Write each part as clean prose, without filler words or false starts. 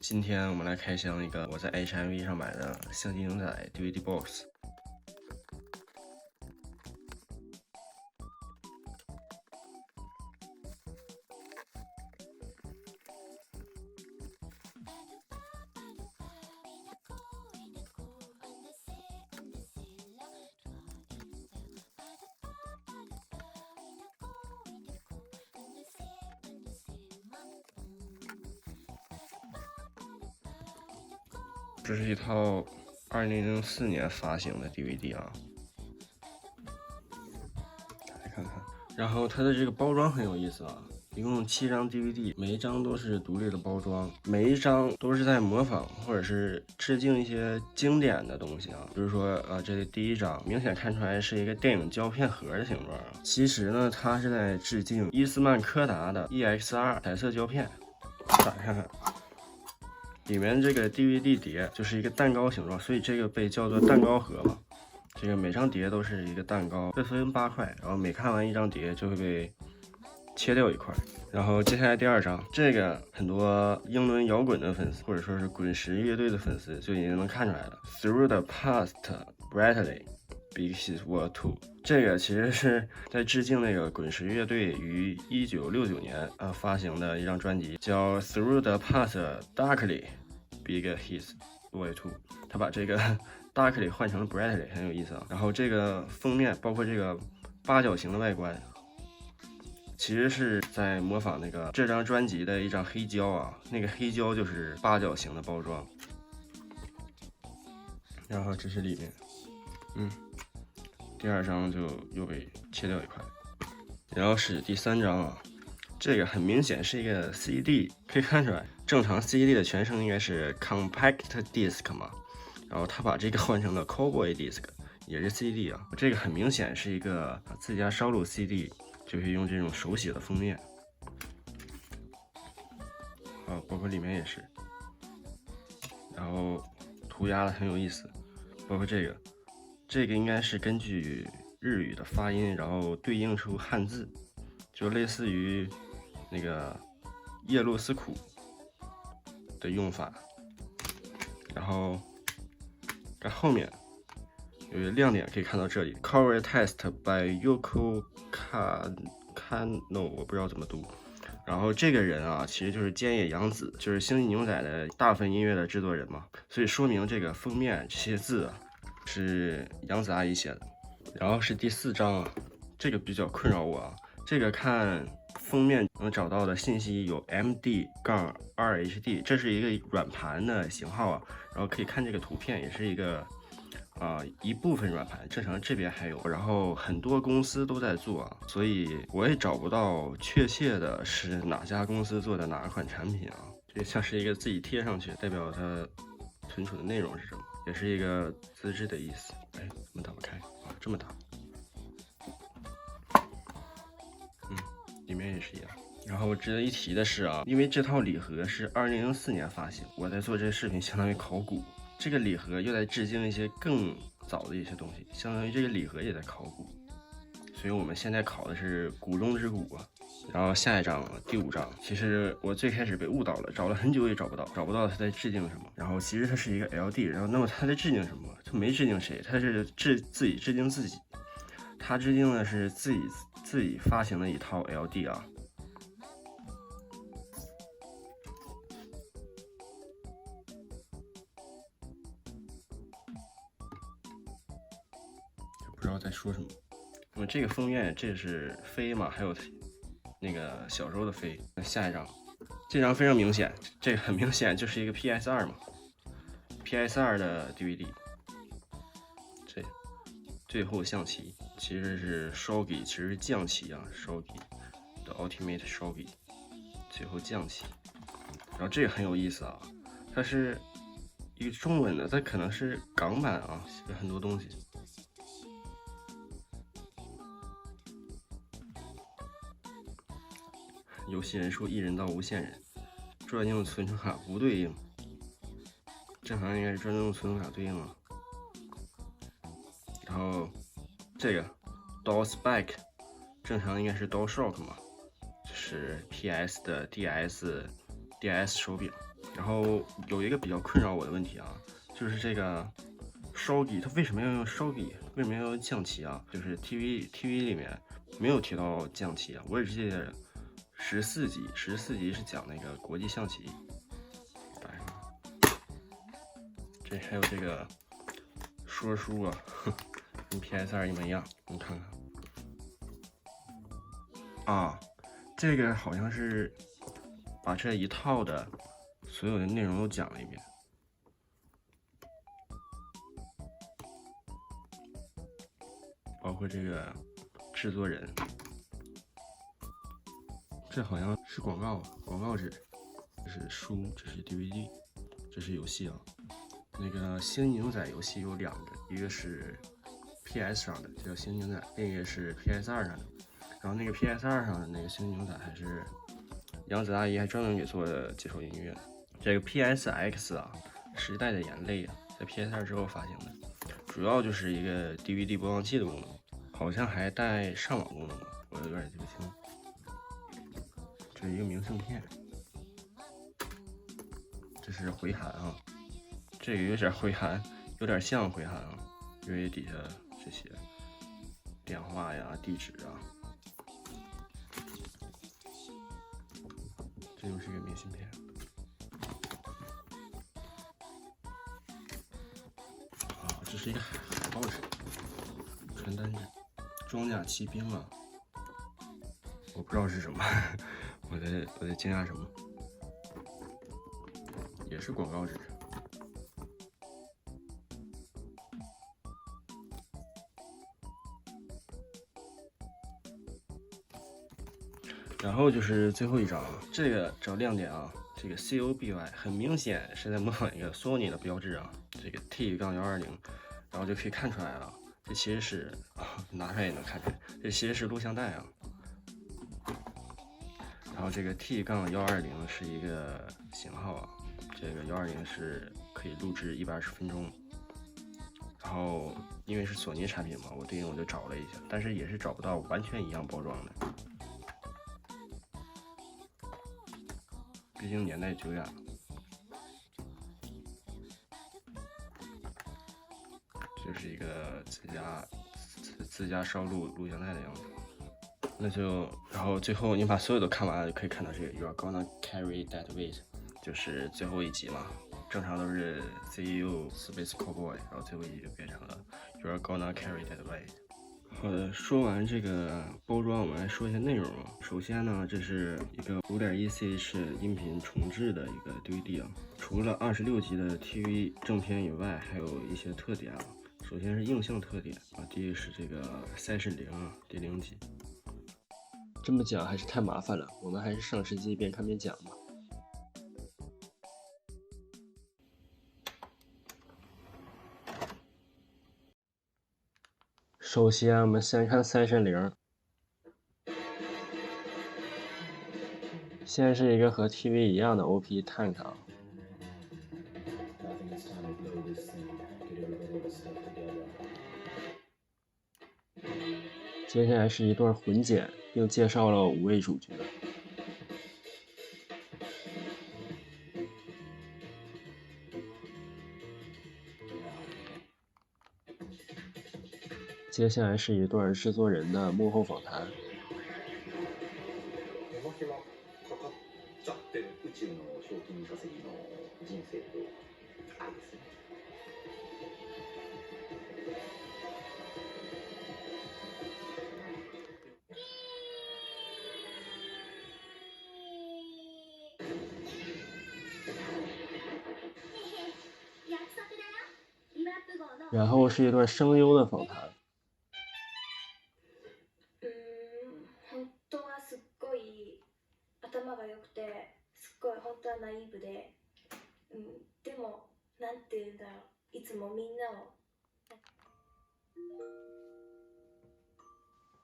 今天我们来开箱一个我在 HMV 上买的相机牛仔 DVD box。这是一套2004年发行的 DVD 啊，来看看。然后它的这个包装很有意思啊，一共7张 DVD，每一张都是独立的包装，每一张都是在模仿或者是致敬一些经典的东西啊。比如说这里第一张明显看出来是一个电影胶片盒的形状啊，其实呢它是在致敬伊斯曼柯达的 EXR 彩色胶片。打开看看。里面这个 DVD 碟就是一个蛋糕形状，所以这个被叫做蛋糕盒嘛。这个每张碟都是一个蛋糕，会分8块，然后每看完一张碟就会被切掉一块。然后接下来第2张，这个很多英伦摇滚的粉丝或者说是滚石乐队的粉丝就已经能看出来了。Through the past brightly, Big Hit World 2，这个其实是在致敬那个滚石乐队于1969年发行的一张专辑，叫 Through the Past Darkly, Big Hit World 2。他把这个 Darkly 换成了 Brightly， 很有意思啊。然后这个封面包括这个8角形的外观，其实是在模仿那个这张专辑的一张黑胶啊，那个黑胶就是8角形的包装。然后这是里面，第2张就又被切掉一块。然后是第3张啊，这个很明显是一个 CD， 可以看出来，正常 CD 的全称应该是 Compact Disc 嘛，然后他把这个换成了 Cowboy Disc， 也是 CD 啊，这个很明显是一个自家烧录 CD， 就可以用这种手写的封面。包括里面也是，然后涂鸦的很有意思，包括这个应该是根据日语的发音，然后对应出汉字，就类似于那个叶洛斯苦的用法。然后在后面有一个亮点可以看到，这里 Cover Test by Yoko Kanno， 我不知道怎么读。然后这个人啊，其实就是菅野洋子，就是星际牛仔的大部分音乐的制作人嘛，所以说明这个封面这些字啊是洋子阿姨写的。然后是第4张啊，这个比较困扰我啊，这个看封面能找到的信息有 MD-2HD， 这是一个软盘的型号啊，然后可以看这个图片也是一个一部分软盘，正常这边还有，然后很多公司都在做啊，所以我也找不到确切的是哪家公司做的哪款产品啊，这像是一个自己贴上去，代表它存储的内容是什么，也是一个资质的意思。怎么打不开啊？这么打，里面也是一样。然后值得一提的是啊，因为这套礼盒是2004年发行，我在做这个视频相当于考古，这个礼盒又在致敬一些更早的一些东西，相当于这个礼盒也在考古，所以我们现在考的是古中之古啊。然后下一张第5张，其实我最开始被误导了，找了很久也找不到他在致敬什么。然后其实它是一个 LD， 然后那么他在致敬什么？他没致敬谁，他是自己致敬自己，他致敬的是自己发行的一套 LD 啊。不知道在说什么。那么这个封面，这是飞嘛，还有那个小时候的飞。下一张，这张非常明显，这个很明显就是一个 PS2 嘛 ，PS2 的 DVD。这最后象棋其实是 Shogi， 其实是将棋啊 ，Shogi 的 Ultimate Shogi， 最后将棋。然后这个很有意思啊，它是一个中文的，它可能是港版啊，写了很多东西。游戏人数1人到无限人，专用存储卡不对应，正常应该是专用存储卡对应啊。然后这个 DualSpec 正常应该是 DualShock 嘛，就是 PS 的 DIS 手柄。然后有一个比较困扰我的问题啊，就是这个烧机，它为什么要用烧机？为什么要用降旗啊？就是 TV 里面没有提到降旗啊，我只记得14集是讲那个国际象棋。这还有这个说书啊，跟 PS2一模一样，你看看啊，这个好像是把这一套的所有的内容都讲了一遍，包括这个制作人，这好像是广告纸，这是书，这是 DVD， 这是游戏啊。那个星际牛仔游戏有2个，一个是 PS 上的，叫星际牛仔，另一个是 PS2上的。然后那个 PS2上的那个星际牛仔还是杨子阿姨还专门给做的解说音乐。这个 PSX 啊，时代的眼泪啊，在 PS2之后发行的，主要就是一个 DVD 播放器的功能，好像还带上网功能吧，我有点记不清。这是一个明信片，这是回函啊。这个有点回函，有点像回函啊，因为底下这些电话呀、地址啊，这就是一个明信片。啊，这是一个海报纸、传单纸，装甲骑兵啊，我不知道是什么，我在惊讶什么，也是广告纸。然后就是最后一张，这个找亮点啊，这个 COBY 很明显是在模仿一个 Sony 的标志啊，这个 T-120，然后就可以看出来了，这其实是拿出来也能看出来，这其实是录像带啊。然后这个 T-120是一个型号啊，这个120是可以录制120分钟。然后因为是索尼产品嘛，我就找了一下，但是也是找不到完全一样包装的。毕竟年代久远了，这是一个自家烧录像带的样子。那就然后最后你把所有都看完了，就可以看到这个 You're gonna carry that weight， 就是最后一集嘛。正常都是 CEO Space Cowboy， 然后最后一集就变成了 You're gonna carry that weight。好的，说完这个包装，我们来说一下内容啊。首先呢，这是一个5.1CH 音频重制的一个 DVD 啊。除了26集的 TV 正片以外，还有一些特点啊。首先是映像特点啊，第一个是这个Session0啊，第0集。这么讲还是太麻烦了，我们还是上实机边看边讲吧。首先，我们先看Session0，先是一个和 TV 一样的 OP Tank 啊。接下来是一段混剪，并介绍了5位主角。接下来是一段制作人的幕后访谈。然后是一段声优的访谈。本当はすっごい頭が良くて、すっごい本当はナイーブで、でもなんて言うんだろう、いつもみんなを。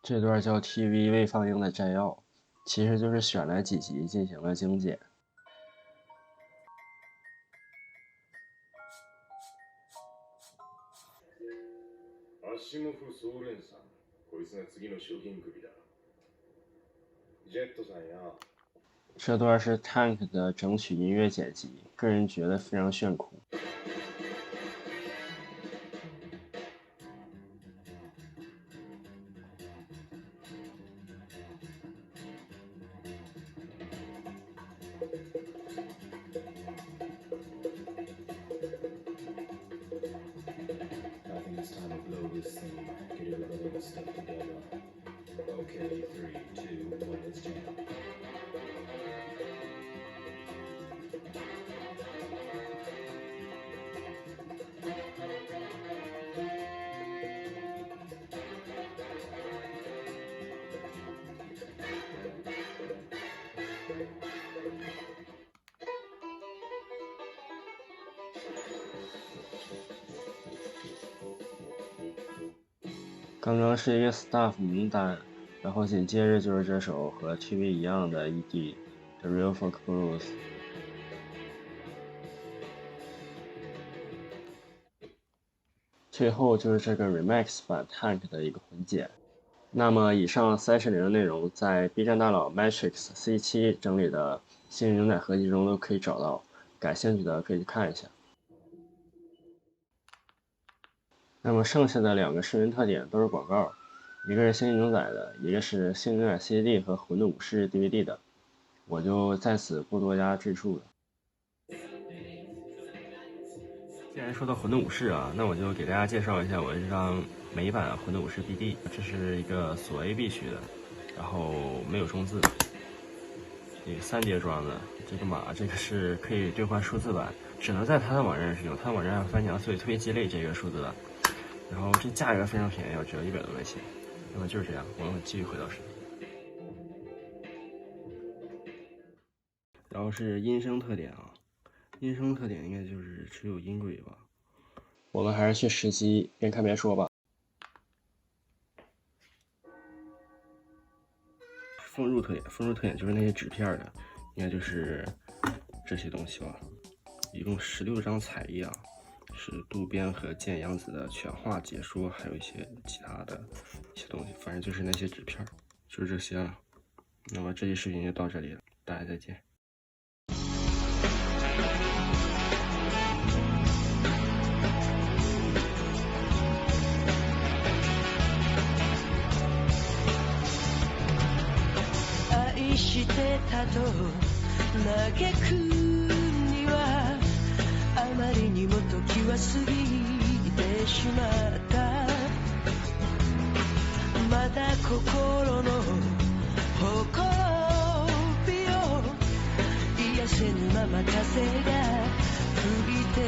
这段叫 TV 未放映的摘要，其实就是选了几集进行了精简。アシモフ・ソーレンさん、こいつが次の賞金首だ。ジェットさんや、这段是 Tank 的整曲音乐剪辑，个人觉得非常炫酷。刚刚是一个 staff 名单，然后紧接着就是这首和 TV 一样的 ED The Real Folk Blues。最后就是这个 remix 版 Tank 的一个混剪。那么以上30的内容在 B 站大佬 Matrix C7 整理的《幸运牛仔》合集中都可以找到，感兴趣的可以去看一下。那么剩下的2个视频特点都是广告，一个是幸运牛仔的，一个是幸运牛仔 CD 和混沌武士 DVD 的，我就在此不多加赘述了。既然说到混沌武士啊，那我就给大家介绍一下我这张美版混沌武士 BD， 这是一个锁 A 必须的，然后没有中字，这个3叠装的，这个码这个是可以兑换数字版，只能在他的网站使用，他的网站翻墙，所以特别鸡肋这个数字版。然后这价格非常便宜，只要100多块钱。那么就是这样，我们继续回到视频。然后是音声特点啊，音声特点应该就是只有音轨吧。我们还是去实机，边看边说吧。封入特点，封入特点就是那些纸片的，应该就是这些东西吧。一共16张彩页啊。是渡边和剑阳子的全画解说，还有一些其他的一些东西，反正就是那些纸片，就是这些了。那么这期视频就到这里了，大家再见。愛してたと嘆くにはあまりにも時は過ぎてしまったまだ心のほころびを癒せぬまま風が吹いて